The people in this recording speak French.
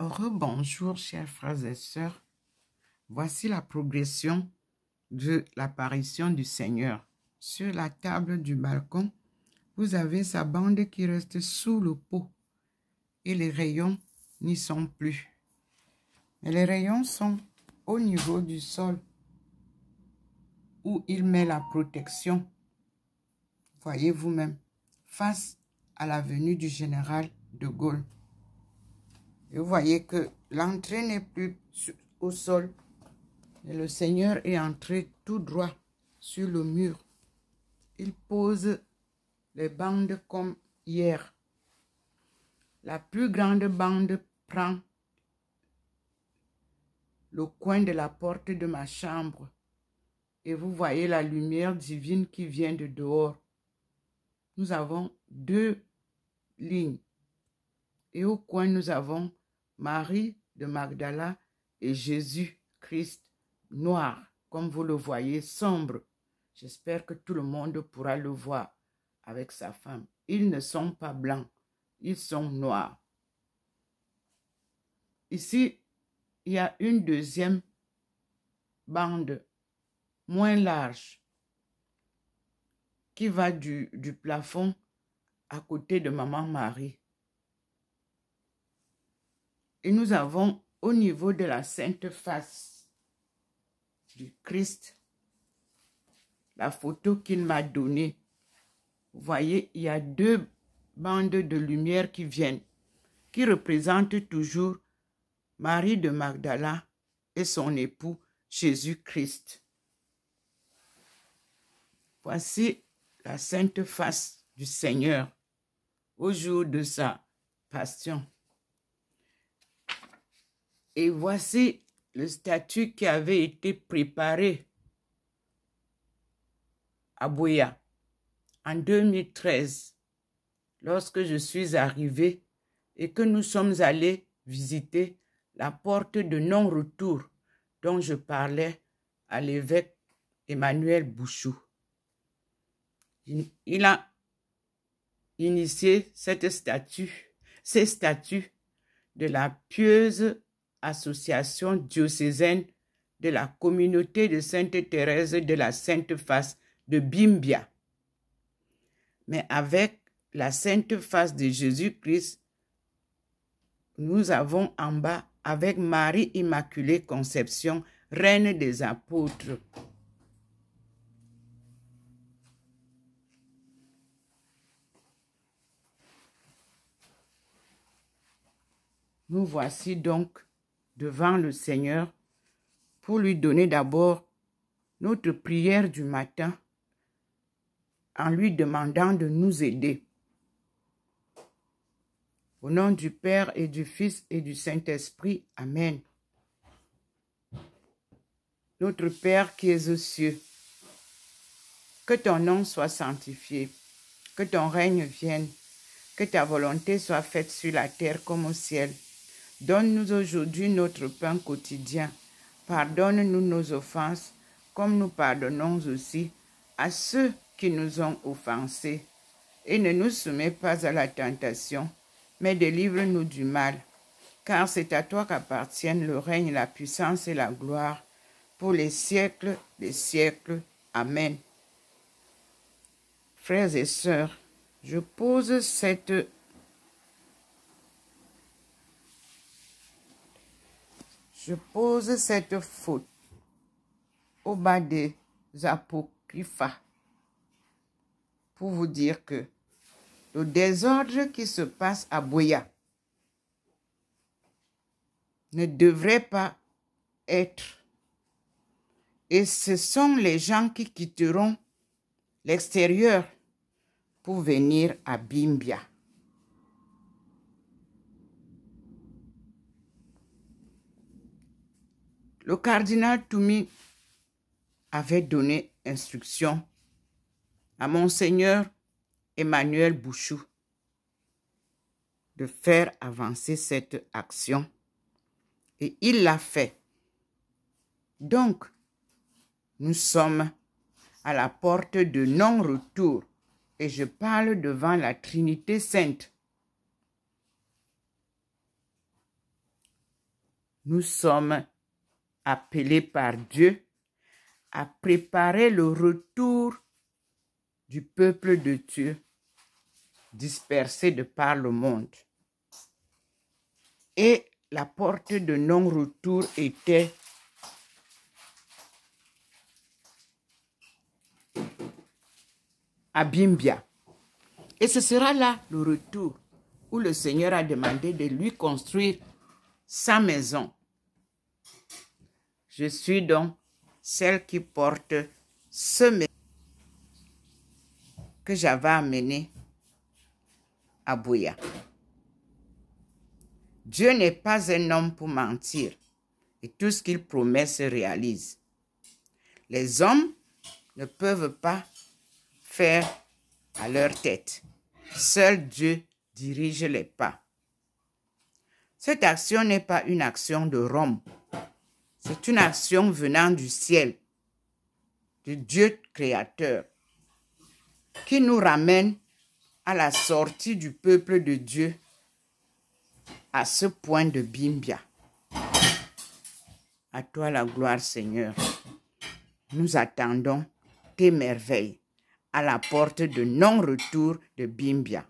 Rebonjour, chers frères et sœurs. Voici la progression de l'apparition du Seigneur. Sur la table du balcon, vous avez sa bande qui reste sous le pot et les rayons n'y sont plus. Mais les rayons sont au niveau du sol où il met la protection. Voyez vous-même, face à la venue du général de Gaulle. Et vous voyez que l'entrée n'est plus au sol. Et le Seigneur est entré tout droit sur le mur. Il pose les bandes comme hier. La plus grande bande prend le coin de la porte de ma chambre. Et vous voyez la lumière divine qui vient de dehors. Nous avons deux lignes. Et au coin, nous avons Marie de Magdala et Jésus-Christ noir, comme vous le voyez, sombre. J'espère que tout le monde pourra le voir avec sa femme. Ils ne sont pas blancs, ils sont noirs. Ici, il y a une deuxième bande moins large qui va du plafond à côté de Maman Marie. Et nous avons au niveau de la Sainte Face du Christ la photo qu'il m'a donnée. Vous voyez, il y a deux bandes de lumière qui viennent, qui représentent toujours Marie de Magdala et son époux Jésus-Christ. Voici la Sainte Face du Seigneur au jour de sa passion. Et voici le statut qui avait été préparé à Buea en 2013, lorsque je suis arrivée et que nous sommes allés visiter la porte de non-retour dont je parlais à l'évêque Emmanuel Bouchou. Il a initié ces statuts de la pieuse association diocésaine de la communauté de Sainte Thérèse de la Sainte Face de Bimbia. Mais avec la Sainte Face de Jésus-Christ, nous avons en bas, avec Marie Immaculée Conception, Reine des Apôtres. Nous voici donc devant le Seigneur pour lui donner d'abord notre prière du matin en lui demandant de nous aider. Au nom du Père et du Fils et du Saint-Esprit, Amen. Notre Père qui es aux cieux, que ton nom soit sanctifié, que ton règne vienne, que ta volonté soit faite sur la terre comme au ciel. Donne-nous aujourd'hui notre pain quotidien. Pardonne-nous nos offenses, comme nous pardonnons aussi à ceux qui nous ont offensés. Et ne nous soumets pas à la tentation, mais délivre-nous du mal. Car c'est à toi qu'appartiennent le règne, la puissance et la gloire, pour les siècles des siècles. Amen. Frères et sœurs, je pose cette faute au bas des apocryphes pour vous dire que le désordre qui se passe à Buea ne devrait pas être. Et ce sont les gens qui quitteront l'extérieur pour venir à Bimbia. Le cardinal Toumi avait donné instruction à Monseigneur Emmanuel Bouchou de faire avancer cette action et il l'a fait. Donc, nous sommes à la porte de non-retour et je parle devant la Trinité Sainte. nous sommes appelés par Dieu à préparer le retour du peuple de Dieu dispersé de par le monde. Et la porte de non-retour était à Bimbia. Et ce sera là le retour où le Seigneur a demandé de lui construire sa maison. Je suis donc celle qui porte ce message que j'avais amené à Buea. Dieu n'est pas un homme pour mentir et tout ce qu'il promet se réalise. Les hommes ne peuvent pas faire à leur tête. Seul Dieu dirige les pas. Cette action n'est pas une action de Rome. C'est une action venant du ciel, du Dieu créateur, qui nous ramène à la sortie du peuple de Dieu à ce point de Bimbia. À toi la gloire, Seigneur. Nous attendons tes merveilles à la porte de non-retour de Bimbia.